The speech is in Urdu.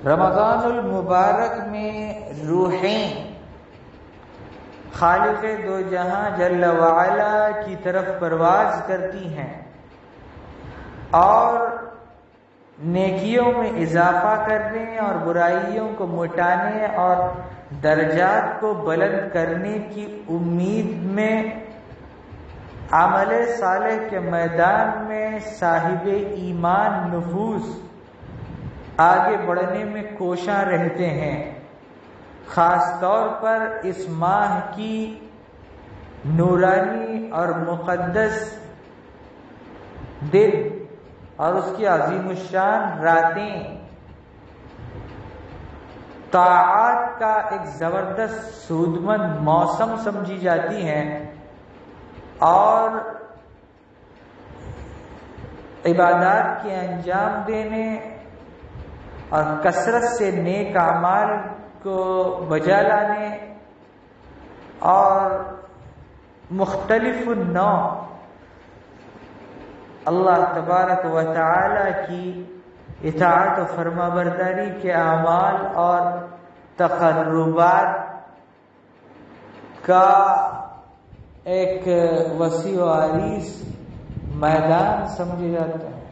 رمضان المبارک میں روحیں خالق دو جہاں جل وعلا کی طرف پرواز کرتی ہیں اور نیکیوں میں اضافہ کرنے اور برائیوں کو مٹانے اور درجات کو بلند کرنے کی امید میں عمل صالح کے میدان میں صاحب ایمان نفوس آگے بڑھنے میں کوشاں رہتے ہیں۔ خاص طور پر اس ماہ کی نورانی اور مقدس دن اور اس کی عظیم الشان راتیں طاعات کا ایک زبردست سودمند موسم سمجھی جاتی ہیں اور عبادات کے انجام دینے اور کثرت سے نیک اعمال کو بجا لانے اور مختلف نوع اللہ تبارک و تعالی کی اطاعت و فرما برداری کے اعمال اور تقربات کا ایک وسیع و عریض میدان سمجھے جاتے ہیں۔